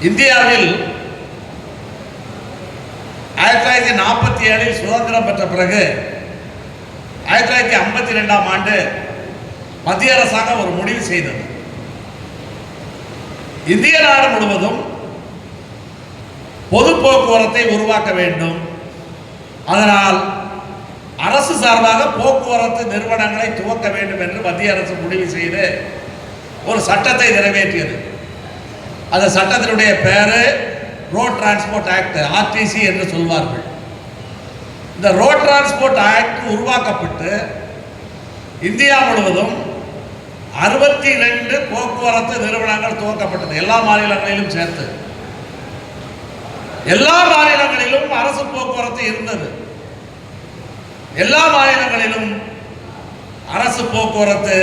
இந்தியாவில் 1947 சுதந்திரம் பெற்ற பிறகு 1952ஆம் ஆண்டு மத்திய அரசாங்கம் ஒரு முடிவு செய்தது. இந்திய நாடு முழுவதும் பொது போக்குவரத்தை உருவாக்க வேண்டும். அதனால் அரசு சார்பாக போக்குவரத்து நிறுவனங்களை துவக்க வேண்டும் என்று மத்திய அரசு முடிவு செய்து ஒரு சட்டத்தை நிறைவேற்றியது. அந்த சட்டத்தினுடைய பேரு ரோட் டிரான்ஸ்போர்ட் ஆக்ட், ஆர்டிசி என்று சொல்வார்கள். இந்த ரோட் டிரான்ஸ்போர்ட் ஆக்ட் உருவாக்கப்பட்டு இந்தியா முழுவதும் 62 போக்குவரத்து நிறுவனங்கள் துவக்கப்பட்டது. எல்லா மாநிலங்களிலும் சேர்த்து எல்லா மாநிலங்களிலும் அரசு போக்குவரத்து இருந்தது. எல்லா மாநிலங்களிலும் அரசு போக்குவரத்து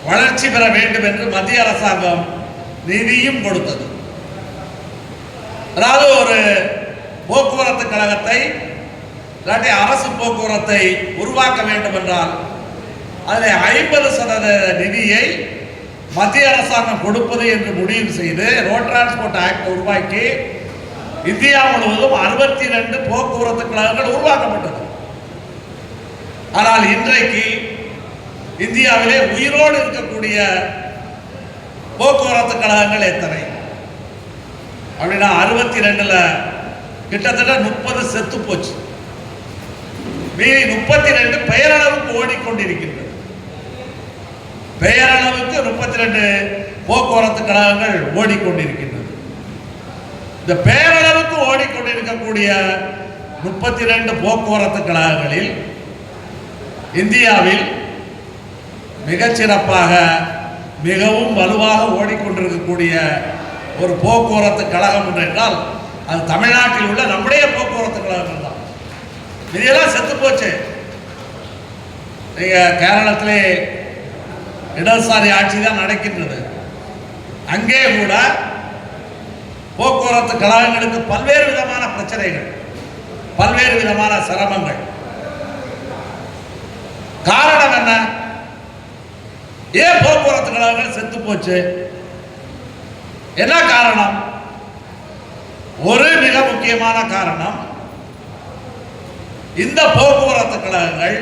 வளர்ச்சி பெற வேண்டும் என்று மத்திய அரசாங்கம் நிதியும் கொடுத்தது. அதாவது ஒரு போக்குவரத்து கழகத்தை இல்லாட்டி அரசு போக்குவரத்தை உருவாக்க வேண்டும் என்றால் அதில் 50% நிதியை மத்திய அரசாங்கம் கொடுப்பது என்று முடிவு செய்து ரோட் டிரான்ஸ்போர்ட் ஆக்ட் உருவாக்கி இந்தியா முழுவதும் 62 போக்குவரத்து கழகங்கள் உருவாக்கப்பட்டது. ஆனால் இன்றைக்கு இந்தியாவிலே உயிரோடு இருக்கக்கூடிய போக்குவரத்து கழகங்கள் எத்தனை அப்படின்னா 62ல் கிட்டத்தட்ட 30 செத்து போச்சு. மீதி 32 பெயரளவுக்கு ஓடிக்கொண்டிருக்கின்றது. பெயரளவுக்கு 32 போக்குவரத்து கழகங்கள் ஓடிக்கொண்டிருக்கின்றது. இந்த பெயரளவுக்கு ஓடிக்கொண்டிருக்கக்கூடிய 32 போக்குவரத்து கழகங்களில் இந்தியாவில் மிகச்சிறப்பாக மிகவும் வலுவாக ஓடிக்கொண்டிருக்கக்கூடிய ஒரு போக்குவரத்து கழகம் என்றால் அது தமிழ்நாட்டில் உள்ள நம்முடைய போக்குவரத்து கழகங்கள் தான். இதெல்லாம் செத்து போச்சு. நீங்கள் கேரளத்திலே இடதுசாரி ஆட்சி தான் நடக்கின்றது. அங்கே கூட போக்குவரத்து கழகங்களுக்கு பல்வேறு விதமான பிரச்சனைகள், பல்வேறு விதமான சிரமங்கள். காரணம் என்ன? ஏன் போக்குவரத்து கழகங்கள் செத்து போச்சு? என்ன காரணம்? ஒரு மிக முக்கியமான காரணம், இந்த போக்குவரத்து கழகங்கள்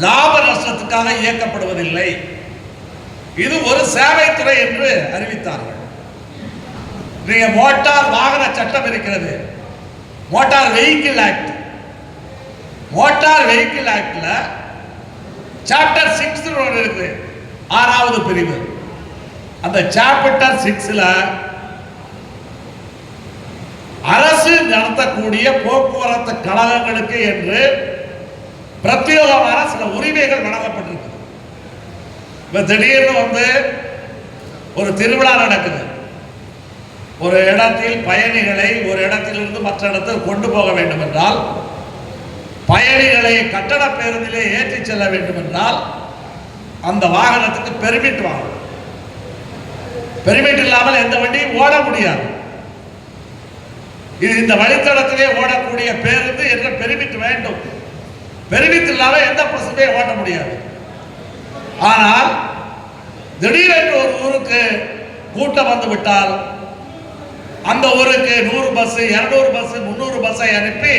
லாப நஷ்டத்துக்காக இயக்கப்படுவதில்லை. இது ஒரு சேவைத்துறை என்று அறிவித்தார்கள். நீங்க மோட்டார் வாகன சட்டம் இருக்கிறது, motor vehicle act. Motor vehicle ஆக்ட்ல சாப்டர் 6 ஒன்று இருக்கு, 6வது பிரிவு. அந்த சாப்டர் 6ல அரசு நடத்தக்கூடிய போக்குவரத்து கழகங்களுக்கு என்று பிரத்யேகமான சில உரிமைகள் வழங்கப்பட்டிருக்கு. இப்ப திடீர்னு ஒரு திருவிழா நடக்குது. ஒரு இடத்தில் பயணிகளை ஒரு இடத்திலிருந்து மற்ற இடத்தில் கொண்டு போக வேண்டும் என்றால், பயணிகளை கட்டண பேருந்திலே ஏற்றி செல்ல வேண்டும் என்றால் அந்த வாகனத்துக்கு பெர்மிட் வாங்கணும். பெர்மிட் இல்லாமல் எந்த வண்டியும் ஓட முடியாது. இது இந்த வழித்தடத்திலே ஓடக்கூடிய பேருந்து என்ற பெர்மிட் வேண்டும். பெர்மிட் இல்லாமல் எந்த பஸ்ஸுமே ஓட்ட முடியாது. ஆனால் திடீரென்று ஒரு ஊருக்கு கூட்டம் வந்து விட்டால் அந்த ஊருக்கு 100 பஸ், 200 பஸ், 300 பஸ்ஸை அனுப்பி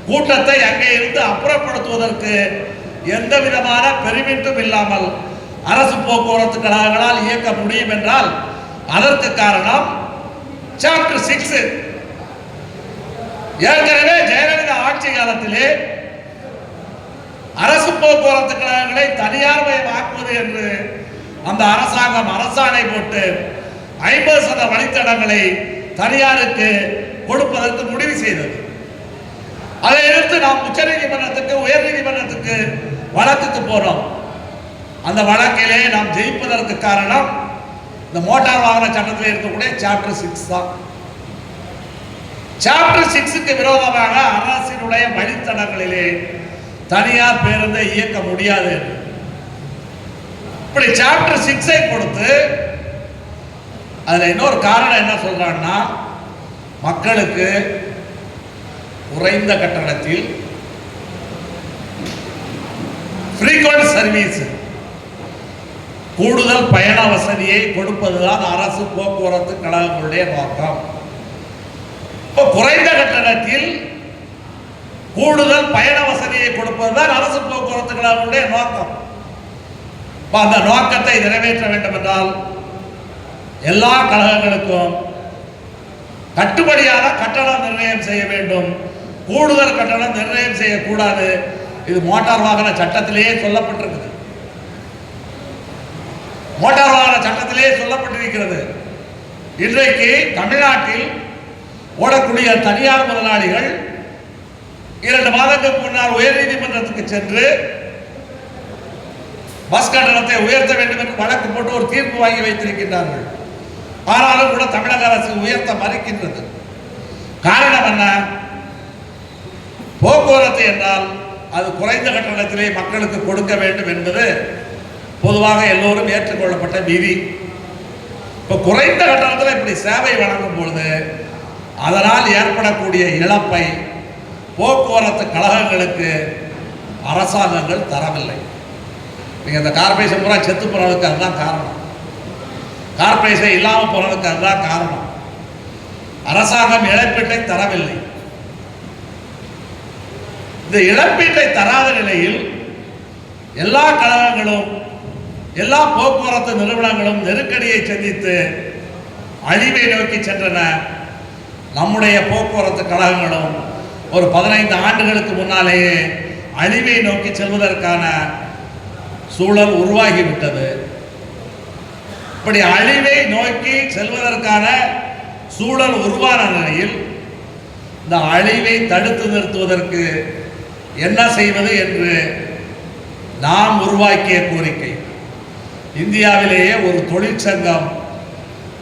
கூட்டத்தை அங்கே இருந்து அப்புறப்படுத்துவதற்கு எந்த விதமான பெர்மிட்டும் இல்லாமல் அரசு போக்குவரத்து கழகங்களால் இயக்க முடியும் என்றால் அதற்கு காரணம் சாப்டர் 6. ஏற்கனவே ஜெயலலிதா ஆட்சி காலத்திலே அரசு போக்குவரத்து கழகங்களை தனியார் மயமாக்குவது என்று அந்த அரசாங்கம் அரசாணை போட்டு 50% வழித்தடங்களை தனியாருக்கு கொடுப்பதற்கு முடிவு செய்தது. அதை எதிர்த்து நாம் உச்சநீதிமன்றத்துக்கு, உயர் நீதிமன்றத்துக்கு வழக்குக்கு போறோம். அந்த வழக்கிலே நாம் ஜெயிப்பதற்கு காரணம் இந்த மோட்டார் வாகன சட்டத்தில் இருக்கக்கூடிய சாப்டர் 6 தான். சாப்டர் 6க்கு விரோதமாக அரசினுடைய வழித்தடங்களிலே தனியார் பேருந்தை இயக்க முடியாது. இப்படி சாப்டர் 6ஐ கொடுத்து அதுல இன்னொரு காரணம் என்ன சொல்றாங்கன்னா, மக்களுக்கு குறைந்த கட்டணத்தில் ஃப்ரீக்வென்ட் சர்வீஸ், கூடுதல் பயண வசதியை கொடுப்பதுதான் அரசு போக்குவரத்து கழகங்களுடைய நோக்கம். இப்போ குறைந்த கட்டணத்தில் கூடுதல் பயண வசதியை கொடுப்பதுதான் அரசு போக்குவரத்து கழகங்களுடைய நோக்கம். அந்த நோக்கத்தை நிறைவேற்ற வேண்டும் என்றால் எல்லா கழகங்களுக்கும் கட்டுப்படியான கட்டணம் நிர்ணயம் செய்ய வேண்டும். கூடுதல் கட்டணம் நிர்ணயம் செய்யக்கூடாது. இது மோட்டார் வாகன சட்டத்திலேயே சொல்லப்பட்டிருக்குது. மோட்டார் வாகன சட்டத்திலேயே சொல்லப்பட்டிருக்கிறது. இன்றைக்கு தமிழ்நாட்டில் ஓடக்கூடிய தனியார் முதலாளிகள் 2 மாதங்களுக்கு முன்னால் உயர்நீதிமன்றத்துக்கு சென்று பஸ் கட்டணத்தை உயர்த்த வேண்டும் என்று வழக்கு போட்டு ஒரு தீர்ப்பு வாங்கி வைத்திருக்கின்றார்கள். ஆனாலும் கூட தமிழக அரசு உயர்த்த மறுக்கின்றது. காரணம் என்ன? போக்குவரத்து என்றால் அது குறைந்த கட்டணத்திலே மக்களுக்கு கொடுக்க வேண்டும் என்பது பொதுவாக எல்லோரும் ஏற்றுக்கொள்ளப்பட்ட விதி. இப்போ குறைந்த கட்டணத்தில் இப்படி சேவை வழங்கும் பொழுது அதனால் ஏற்படக்கூடிய இழப்பை போக்குவரத்து கழகங்களுக்கு அரசாங்கங்கள் தரவில்லை. நீங்கள் இந்த கார்பரேஷன் பூரா செத்து போனதுக்கு அதுதான் காரணம். கார்பரேஷன் இல்லாமல் போனதுக்கு அதுதான் காரணம். அரசாங்கம் இழப்பீட்டை தரவில்லை. இந்த இழப்பீட்டை தராத நிலையில் எல்லா கழகங்களும் எல்லா போக்குவரத்து நிறுவனங்களும் நெருக்கடியை சந்தித்து அழிவை நோக்கி சென்றன. நம்முடைய போக்குவரத்து கழகங்களும் ஒரு 15 ஆண்டுகளுக்கு முன்னாலேயே அழிவை நோக்கி செல்வதற்கான சூழல் உருவாகிவிட்டது. இப்படி அழிவை நோக்கி செல்வதற்கான சூழல் உருவான நிலையில் இந்த அழிவை தடுத்து நிறுத்துவதற்கு என்ன செய்வது என்று நாம் உருவாக்கிய கோரிக்கை. இந்தியாவிலேயே ஒரு தொழிற்சங்கம்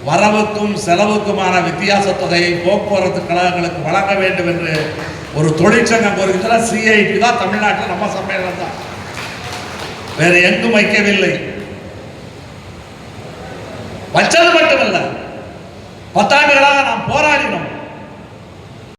வரவுக்கும் செலவுக்குமான வித்தியாச தொகையை போக்குவரத்து கழகங்களுக்கு வழங்க வேண்டும் என்று ஒரு தொழிற்சங்கம் கோரிக்கை. சிஐடி தான் தமிழ்நாட்டில் நம்ம சம்மேளனம் தான், வேறு எங்கும் வைக்கவில்லை. வச்சது மட்டுமல்ல, 10 ஆண்டுகளாக